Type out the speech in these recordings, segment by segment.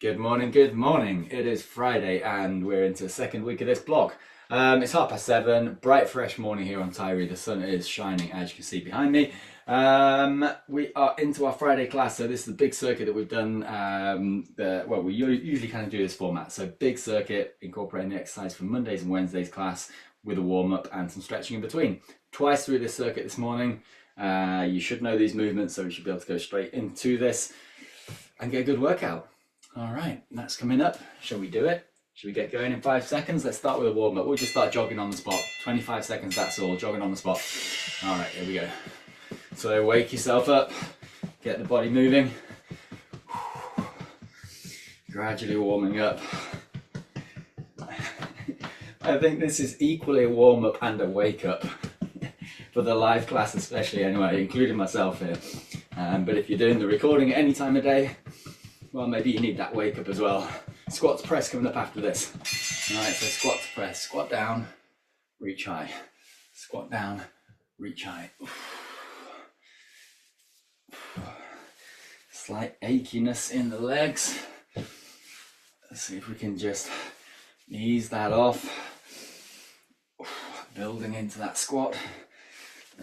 Good morning, good morning. It is Friday and we're into the second week of this blog. It's 7:30, bright fresh morning here on Tyree. The sun is shining as you can see behind me. We are into our Friday class, so this is the big circuit that we've done. We usually kind of do this format. So big circuit, incorporating the exercise from Mondays and Wednesdays class with a warm-up and some stretching in between. Twice through this circuit this morning. You should know these movements, so we should be able to go straight into this and get a good workout. All right, that's coming up. Shall we do it? Should we get going in 5 seconds? Let's start with a warm up. We'll just start jogging on the spot. 25 seconds, that's all, jogging on the spot. All right, here we go. So wake yourself up, get the body moving. Gradually warming up. I think this is equally a warm up and a wake up. For the live class especially anyway, including myself here. But if you're doing the recording at any time of day, well, maybe you need that wake up as well. Squat to press coming up after this. All right, so squat to press, squat down, reach high. Squat down, reach high. Slight achiness in the legs. Let's see if we can just ease that off. Building into that squat.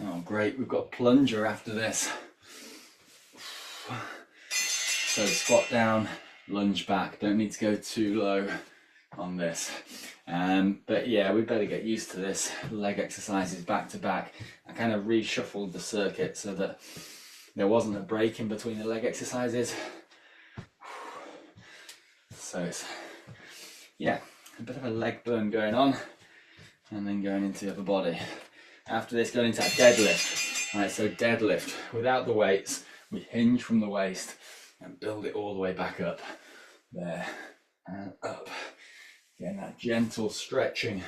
Oh, great, we've got plunger after this. So squat down, lunge back. Don't need to go too low on this. But yeah, we better get used to this. Leg exercises back to back. I kind of reshuffled the circuit so that there wasn't a break in between the leg exercises. So it's, yeah, a bit of a leg burn going on and then going into the upper body. After this, going into that deadlift. All right, so deadlift without the weights. We hinge from the waist and build it all the way back up. There and up. Getting that gentle stretching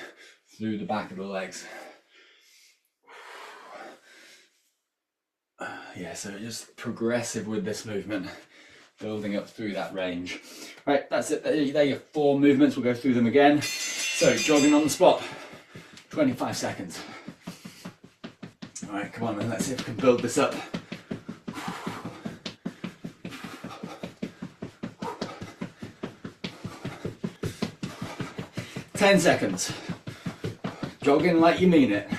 through the back of the legs. Yeah, so just progressive with this movement, building up through that range. Right, that's it. There are your 4 movements. We'll go through them again. So jogging on the spot, 25 seconds. All right, come on then, let's see if we can build this up. 10 seconds. Jogging like you mean it.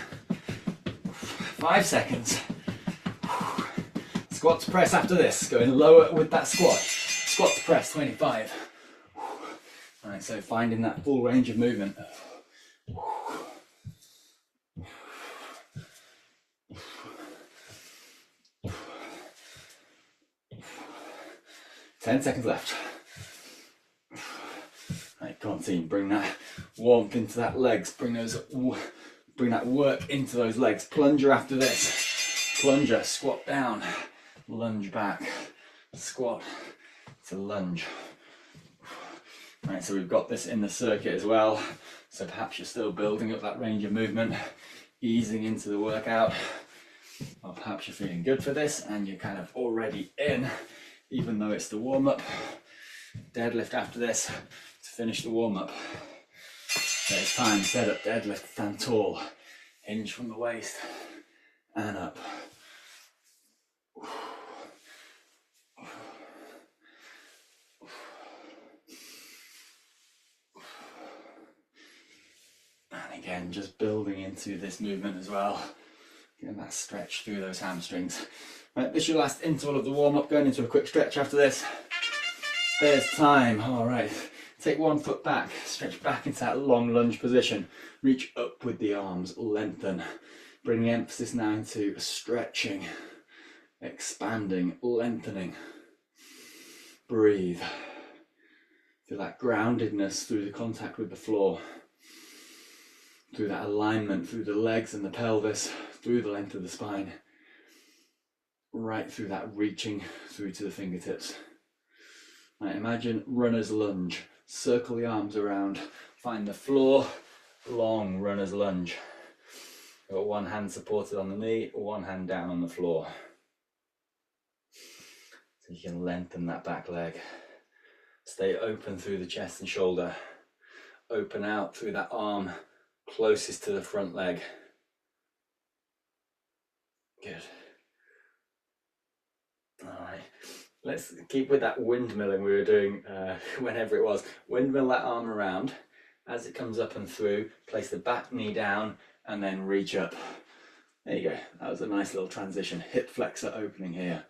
5 seconds. Squat to press after this. Going lower with that squat. Squat to press, 25. Alright, so finding that full range of movement. Ten seconds left. Right, come on team, bring that warmth into that legs, bring that work into those legs. Plunger after this. Plunger, squat down, lunge back, squat to lunge. Right, so we've got this in the circuit as well. So perhaps you're still building up that range of movement, easing into the workout. Or perhaps you're feeling good for this and you're kind of already in, even though it's the warm-up. Deadlift after this to finish the warm-up. So it's time, set up, deadlift, stand tall, hinge from the waist and up. And again, just building into this movement as well, getting that stretch through those hamstrings. Right, this is your last interval of the warm-up, going into a quick stretch after this. There's time. All right, take 1 foot back, stretch back into that long lunge position, reach up with the arms, lengthen. Bring the emphasis now into stretching, expanding, lengthening. Breathe. Feel that groundedness through the contact with the floor, through that alignment, through the legs and the pelvis, through the length of the spine, right through that reaching through to the fingertips. Right, imagine runner's lunge. Circle the arms around, find the floor, long runner's lunge. Got one hand supported on the knee, one hand down on the floor. So you can lengthen that back leg. Stay open through the chest and shoulder. Open out through that arm closest to the front leg. Good. All right. Let's keep with that windmilling we were doing whenever it was. Windmill that arm around. As it comes up and through, place the back knee down and then reach up. There you go. That was a nice little transition. Hip flexor opening here.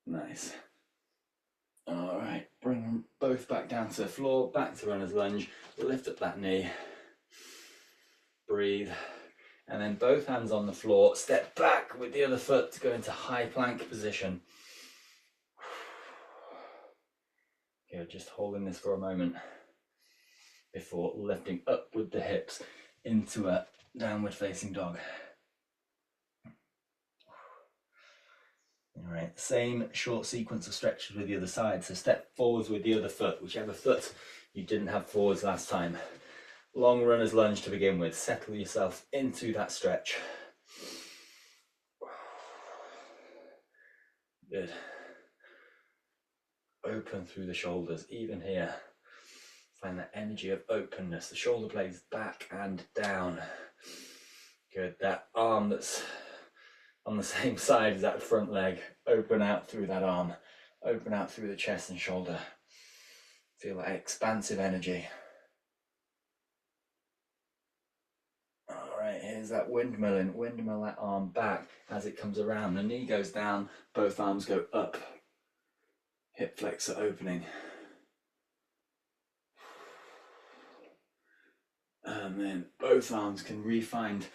Nice. All right, bring them both back down to the floor, back to runner's lunge, lift up that knee, breathe, and then both hands on the floor, step back with the other foot to go into high plank position. Good, just holding this for a moment before lifting up with the hips into a downward facing dog. All right, same short sequence of stretches with the other side. So step forwards with the other foot, whichever foot you didn't have forwards last time. Long runner's lunge to begin with. Settle yourself into that stretch. Good. Open through the shoulders, even here. Find that energy of openness. The shoulder blades back and down. Good. That arm that's on the same side as that front leg, open out through that arm, open out through the chest and shoulder. Feel that expansive energy. All right, here's that windmilling. Windmill that arm back as it comes around. The knee goes down, both arms go up. Hip flexor opening. And then both arms can re-find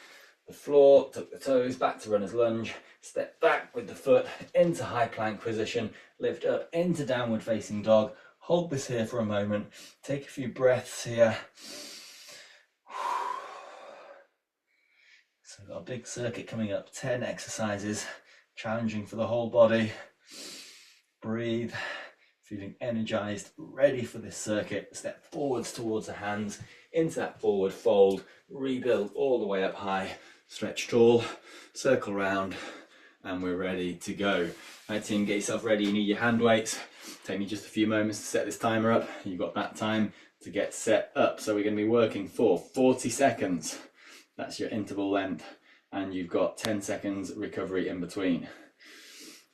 the floor, tuck the toes, back to runner's lunge, step back with the foot into high plank position, lift up into downward facing dog. Hold this here for a moment, take a few breaths here. So we've got a big circuit coming up, 10 exercises, challenging for the whole body. Breathe, feeling energized, ready for this circuit. Step forwards towards the hands, into that forward fold, rebuild all the way up high. Stretch tall, circle round, and we're ready to go. Right, team, get yourself ready. You need your hand weights. Take me just a few moments to set this timer up. You've got that time to get set up. So we're going to be working for 40 seconds. That's your interval length. And you've got 10 seconds recovery in between.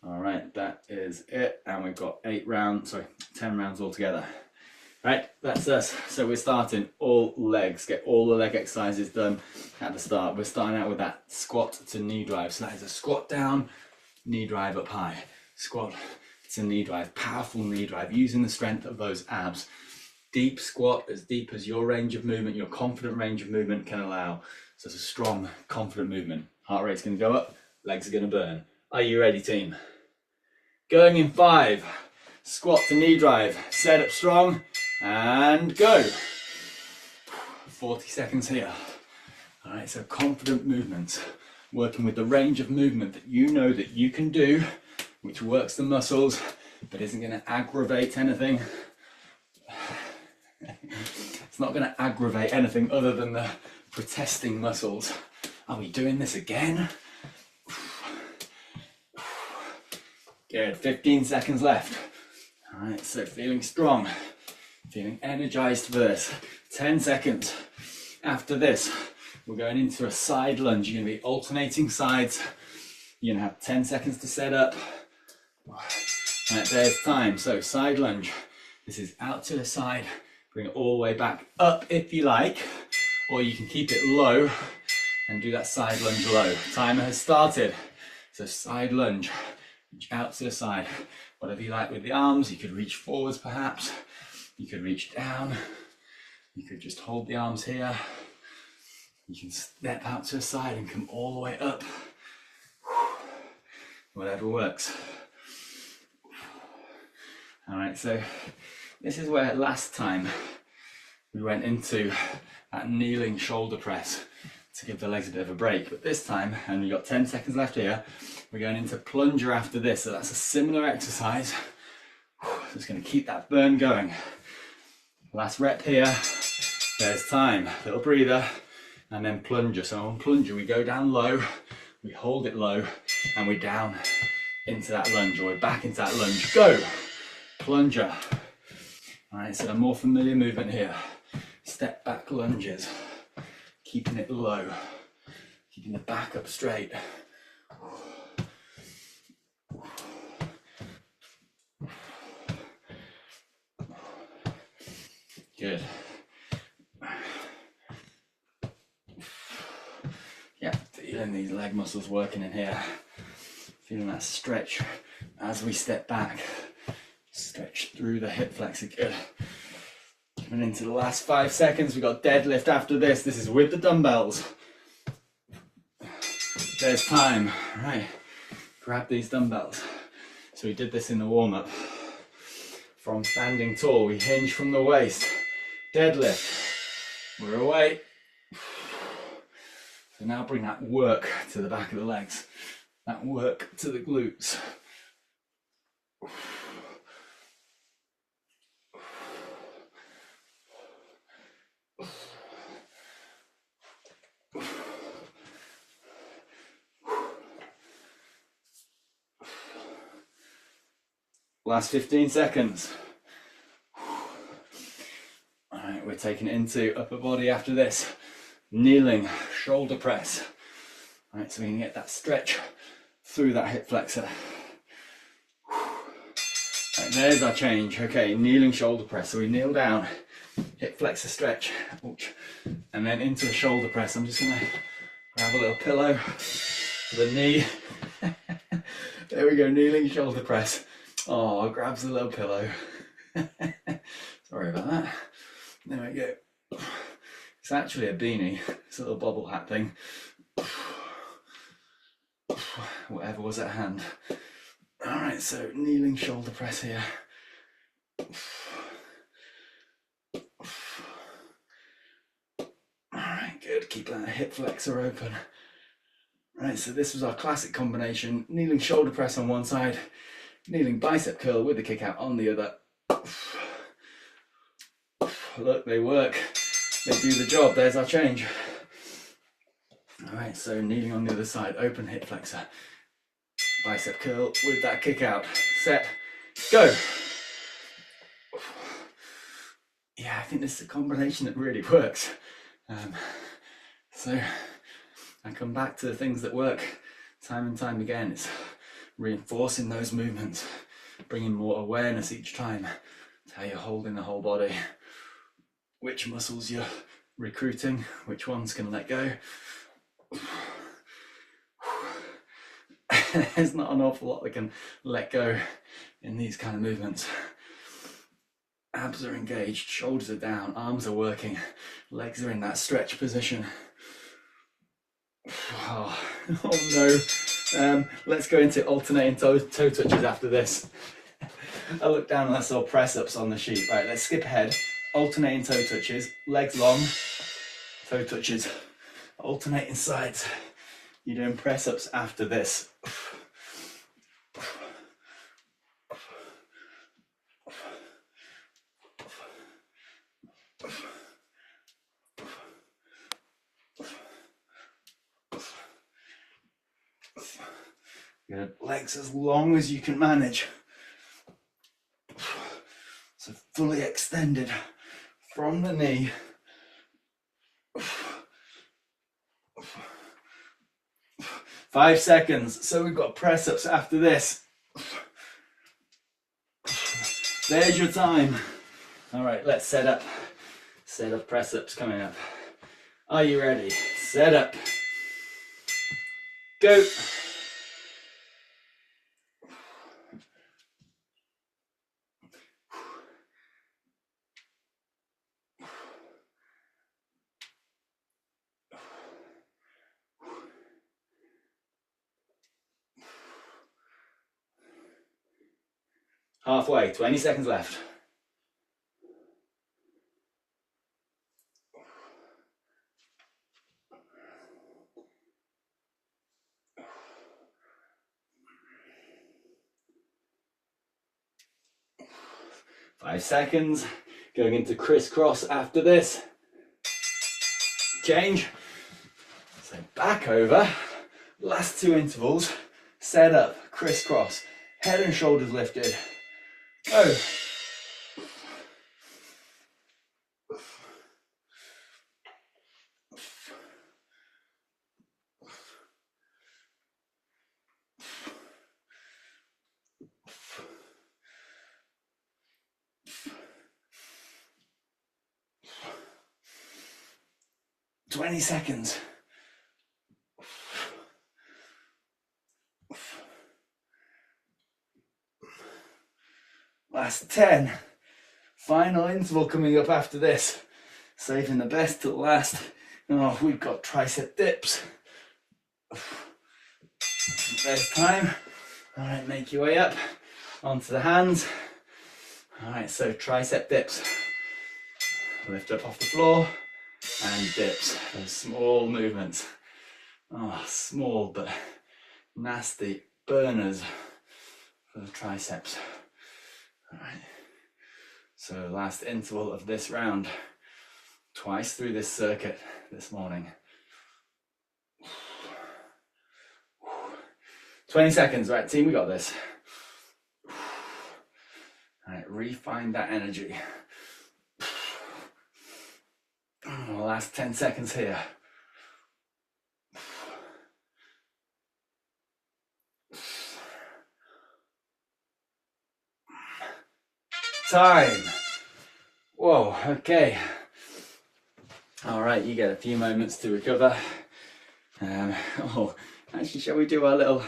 All right, that is it. And we've got 10 rounds altogether. Right, that's us. So we're starting all legs. Get all the leg exercises done at the start. We're starting out with that squat to knee drive. So that is a squat down, knee drive up high. Squat to knee drive, powerful knee drive, using the strength of those abs. Deep squat, as deep as your range of movement, your confident range of movement can allow. So it's a strong, confident movement. Heart rate's going to go up, legs are going to burn. Are you ready, team? Going in 5. Squat to knee drive, set up strong, and go. 40 seconds here. All right, so confident movements, working with the range of movement that you know that you can do, which works the muscles, but isn't going to aggravate anything. It's not going to aggravate anything other than the protesting muscles. Are we doing this again? Good, 15 seconds left. All right, so feeling strong, feeling energized for this. 10 seconds. After this, we're going into a side lunge. You're going to be alternating sides. You're going to have 10 seconds to set up. Right, there's time. So side lunge. This is out to the side. Bring it all the way back up if you like, or you can keep it low and do that side lunge low. Timer has started. So side lunge. Reach out to the side, whatever you like with the arms. You could reach forwards perhaps, you could reach down, you could just hold the arms here, you can step out to the side and come all the way up, whatever works. All right, so this is where last time we went into that kneeling shoulder press to give the legs a bit of a break, but this time, and we've got 10 seconds left here, we're going into plunger after this. So that's a similar exercise. Just going to keep that burn going. Last rep here. There's time. Little breather, and then plunger. So on plunger, we go down low, we hold it low, and we're down into that lunge, or we're back into that lunge. Go. Plunger. All right, so a more familiar movement here. Step back lunges. Keeping it low, Keeping the back up straight. Good. Yeah, feeling these leg muscles working in here. Feeling that stretch as we step back. Stretch through the hip flexor. Good. Coming into the last 5 seconds. We've got deadlift after this. This is with the dumbbells. There's time. Right. Grab these dumbbells. So we did this in the warm-up. From standing tall, we hinge from the waist. Deadlift. We're away. So now bring that work to the back of the legs. That work to the glutes. Last 15 seconds. All right, we're taking it into upper body after this. Kneeling, shoulder press. All right, so we can get that stretch through that hip flexor. Right, there's our change. Okay, kneeling shoulder press. So we kneel down, hip flexor stretch, and then into a shoulder press. I'm just gonna grab a little pillow for the knee. There we go, kneeling shoulder press. Oh, grabs the little pillow. Sorry about that. There we go. It's actually a beanie. It's a little bobble hat thing. Whatever was at hand. All right, so kneeling shoulder press here. All right, good. Keep that hip flexor open. Right, so this was our classic combination. Kneeling shoulder press on one side, kneeling bicep curl with the kick out on the other. Look, they work. They do the job. There's our change. All right, so kneeling on the other side, open hip flexor, bicep curl with that kick out. Set, go. Yeah, I think this is a combination that really works. So I come back to the things that work time and time again. It's reinforcing those movements, bringing more awareness each time to how you're holding the whole body, which muscles you're recruiting, which ones can let go. There's not an awful lot that can let go in these kind of movements. Abs are engaged, shoulders are down, arms are working, legs are in that stretch position. Oh no. Let's go into alternating toe touches after this. I looked down and I saw press ups on the sheet. Right, let's skip ahead. Alternating toe touches, legs long, toe touches, alternating sides. You're doing press ups after this. Good. Legs as long as you can manage. So fully extended from the knee. 5 seconds. So we've got press ups after this. There's your time. All right, let's set up. Set up press ups coming up. Are you ready? Set up. Go. Halfway, 20 seconds left. Five seconds. Going into crisscross after this. Change. So back over. Last two intervals. Set up, crisscross. Head and shoulders lifted. Go. 20 seconds. Last 10. Final interval coming up after this. Saving the best till last. Oh, we've got tricep dips. There's time. All right, make your way up onto the hands. All right, so tricep dips. Lift up off the floor and dips. Those small movements. Oh, small but nasty burners for the triceps. All right. So last interval of this round. Twice through this circuit this morning. 20 seconds, right team, we got this. All right, refine that energy. Last 10 seconds here. Time. Whoa, okay. All right, you get a few moments to recover. Actually, shall we do our little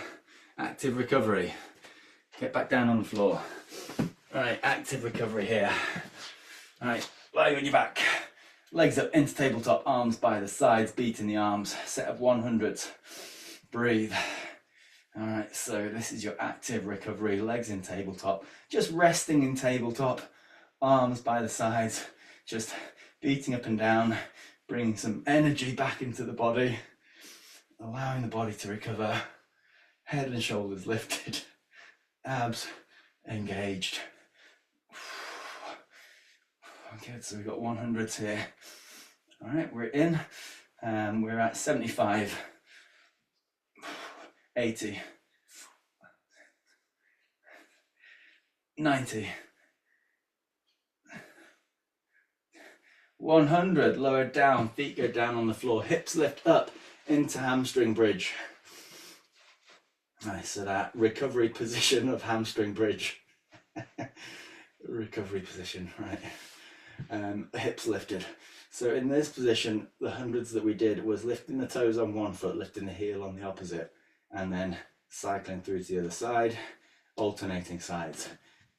active recovery? Get back down on the floor. All right, active recovery here. All right, lying on your back. Legs up into tabletop, arms by the sides, beating the arms. Set of 100s. Breathe. All right, so this is your active recovery. Legs in tabletop. Just resting in tabletop. Arms by the sides. Just beating up and down. Bringing some energy back into the body. Allowing the body to recover. Head and shoulders lifted. Abs engaged. Okay, so we've got 100s here. All right, we're in. We're at 75, 80, 90, 100. Lower down, feet go down on the floor, hips lift up into hamstring bridge. Nice, so that recovery position of hamstring bridge. Recovery position, right. Hips lifted. So in this position, the 100s that we did was lifting the toes on one foot, lifting the heel on the opposite, and then cycling through to the other side, alternating sides.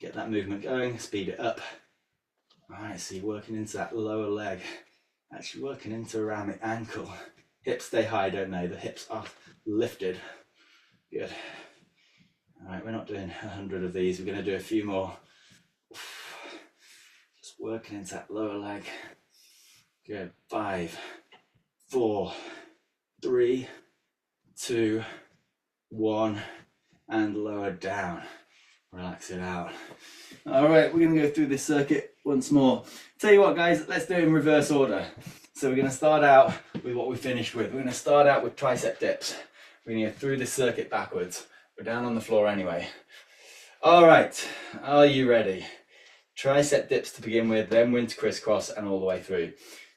Get that movement going, speed it up. All right, so you're working into that lower leg, actually working into around the ankle. Hips stay high, don't they? The hips are lifted. Good. All right, we're not doing 100 of these. We're going to do a few more. Just working into that lower leg. Good. 5, 4, 3, 2, 1, and lower down. Relax it out. All right, we're going to go through this circuit once more. Tell you what, guys, let's do it in reverse order. So we're going to start out with what we finished with. We're going to start out with tricep dips. We're going to go through this circuit backwards. We're down on the floor anyway. All right, are you ready? Tricep dips to begin with, then we're into crisscross and all the way through.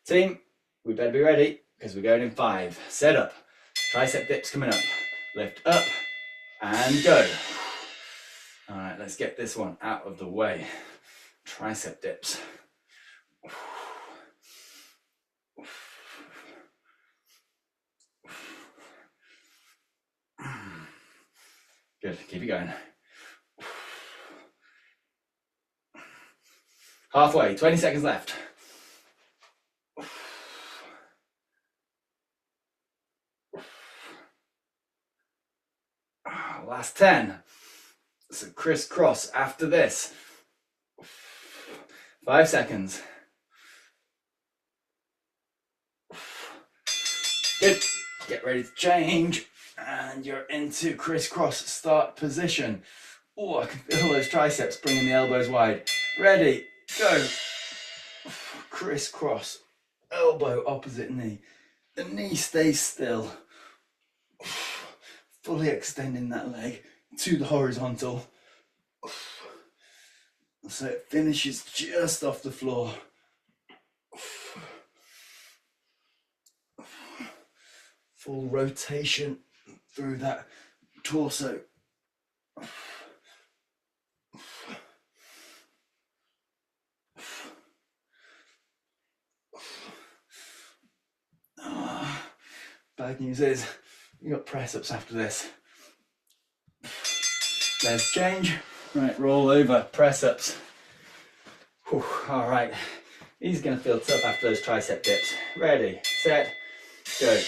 Team, we better be ready because we're going in 5. Set up. Tricep dips coming up. Lift up and go. All right, let's get this one out of the way. Tricep dips. Good, keep it going. Halfway, 20 seconds left. Last 10. So crisscross after this. 5 seconds. Good. Get ready to change. And you're into crisscross start position. Oh, I can feel those triceps bringing the elbows wide. Ready, go. Crisscross. Elbow opposite knee. The knee stays still. Fully extending that leg to the horizontal. So it finishes just off the floor. Full rotation through that torso. bad news is you got press ups after this. There's change. Right, roll over, press ups. All right, these are going to feel tough after those tricep dips. Ready, set, go.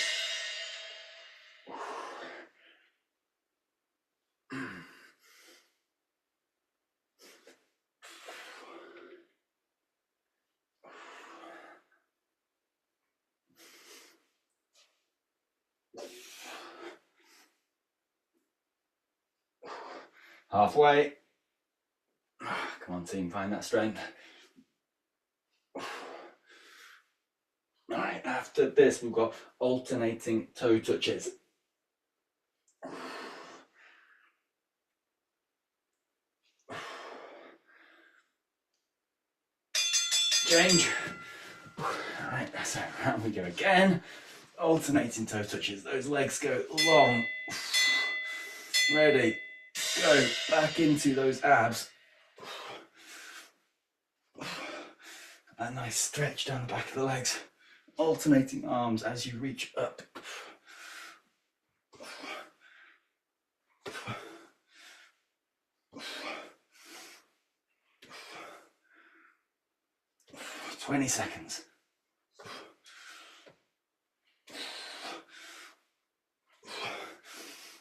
Halfway. Come on team, find that strength. Alright, after this we've got alternating toe touches. Change. Alright, so round we go again. Alternating toe touches, those legs go long. Ready, go back into those abs. A nice stretch down the back of the legs. Alternating arms as you reach up. 20 seconds.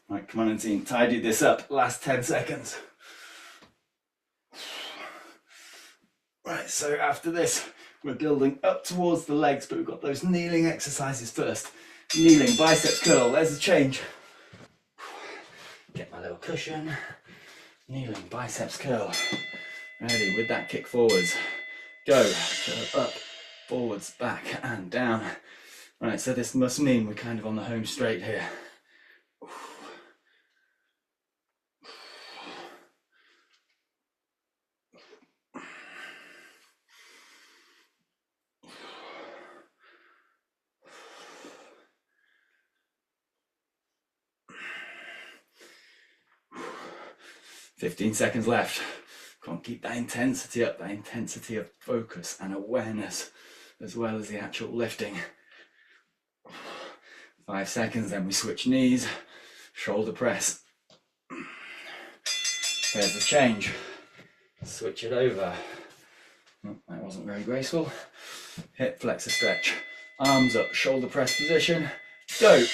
Right, come on and team, tidy this up. Last 10 seconds. Right, so after this, we're building up towards the legs, but we've got those kneeling exercises first. Kneeling, biceps curl, there's a change. Get my little cushion. Kneeling, biceps curl. Ready, with that kick forwards. Go, curl up, forwards, back and down. Right, so this must mean we're kind of on the home straight here. 15 seconds left. Can't keep that intensity up, that intensity of focus and awareness, as well as the actual lifting. 5 seconds, then we switch knees, shoulder press. There's the change. Switch it over. Oh, that wasn't very graceful. Hip flexor stretch. Arms up, shoulder press position. Go.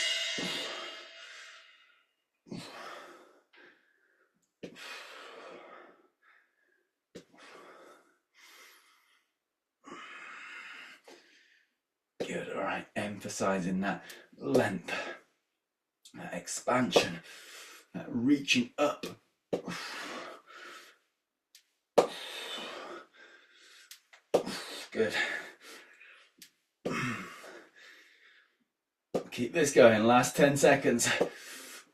Good, all right, emphasizing that length, that expansion, that reaching up. Good. Keep this going, last 10 seconds.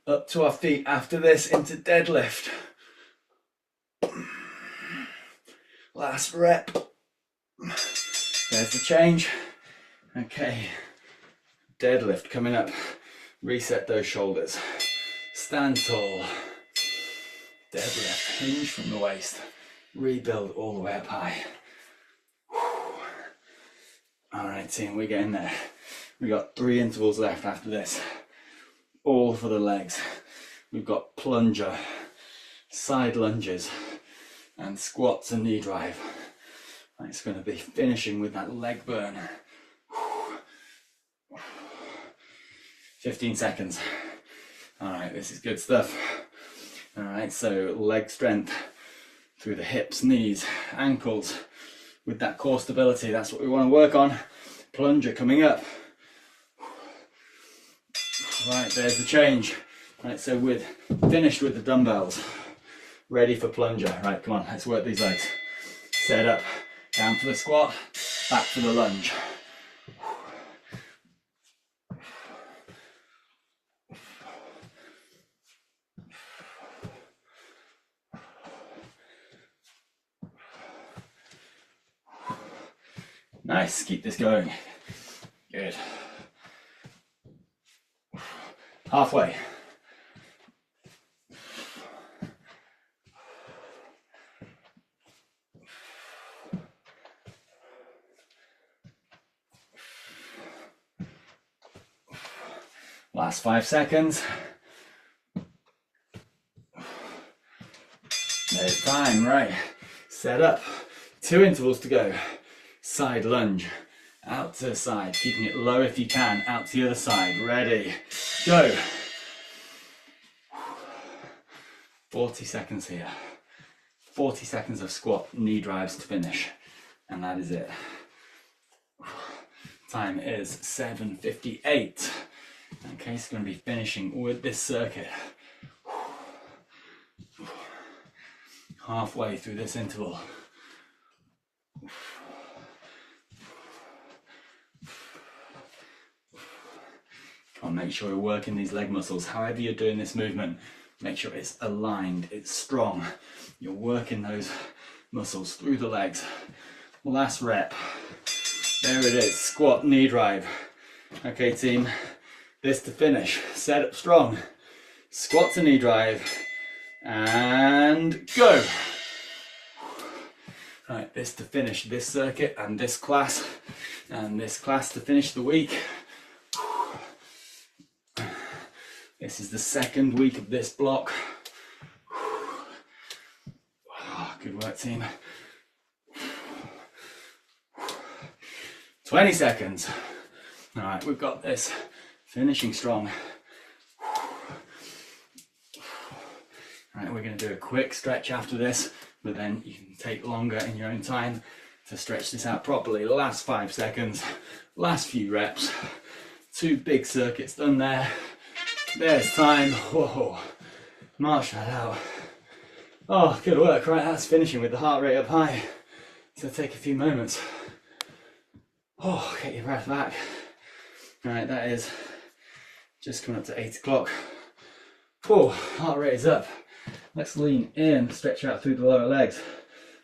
Up to our feet after this into deadlift. Last rep. There's the change. Okay, deadlift coming up. Reset those shoulders. Stand tall. Deadlift, hinge from the waist. Rebuild all the way up high. All right, team, we're getting there. We've got 3 intervals left after this. All for the legs. We've got plunger, side lunges, and squats and knee drive. It's going to be finishing with that leg burn. 15 seconds. All right, this is good stuff. All right, so leg strength through the hips, knees, ankles, with that core stability. That's what we want to work on. Plunger coming up. Right, there's the change. Right, so finished with the dumbbells. Ready for plunger. Right, come on, let's work these legs. Set up, down for the squat, back for the lunge. Nice, keep this going. Good. Halfway. Last 5 seconds. There's time, right. Set up. 2 intervals to go. Side lunge. Out to the side, keeping it low if you can. Out to the other side. Ready. Go. 40 seconds here. 40 seconds of squat knee drives to finish. And that is it. Time is 7:58. Okay, so going to be finishing with this circuit. Halfway through this interval. Come on, make sure you're working these leg muscles. However you're doing this movement, make sure it's aligned, it's strong. You're working those muscles through the legs. Last rep. There it is, squat knee drive. Okay team, this to finish. Set up strong. Squat to knee drive. And go. Right, this to finish this circuit and this class to finish the week. This is the second week of this block. Good work team. 20 seconds. All right, we've got this. Finishing strong. All right, we're going to do a quick stretch after this, but then you can take longer in your own time to stretch this out properly. Last 5 seconds, last few reps. 2 big circuits done there. There's time. Whoa, march that out. Oh, good work. Right, that's finishing with the heart rate up high. So take a few moments. Oh, get your breath back. Right, that is just coming up to 8 o'clock. Oh, heart rate is up. Let's lean in, stretch out through the lower legs.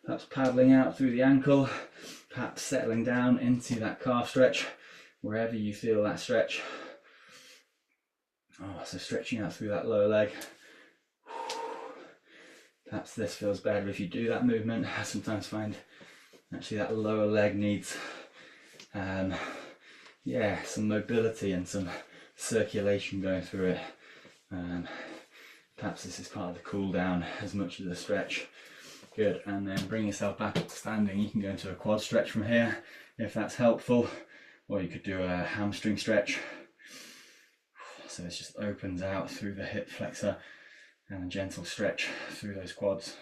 Perhaps paddling out through the ankle. Perhaps settling down into that calf stretch, wherever you feel that stretch. Oh, so stretching out through that lower leg. Perhaps this feels better if you do that movement. I sometimes find actually that lower leg needs some mobility and some circulation going through it. Perhaps this is part of the cool down as much as the stretch. Good, and then bring yourself back up to standing. You can go into a quad stretch from here if that's helpful, or you could do a hamstring stretch. So this just opens out through the hip flexor and a gentle stretch through those quads.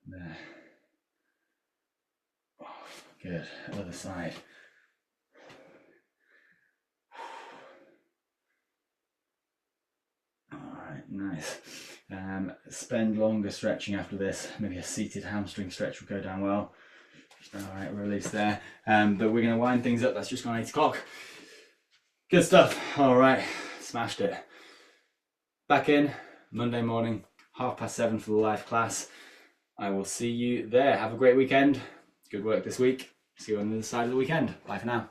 There. Good, other side. Alright, nice. Spend longer stretching after this. Maybe a seated hamstring stretch will go down well. Alright, release there. But we're going to wind things up. That's just gone 8 o'clock. Good stuff. Alright, smashed it. Back in Monday morning, 7:30 for the live class. I will see you there. Have a great weekend. Good work this week. See you on the other side of the weekend. Bye for now.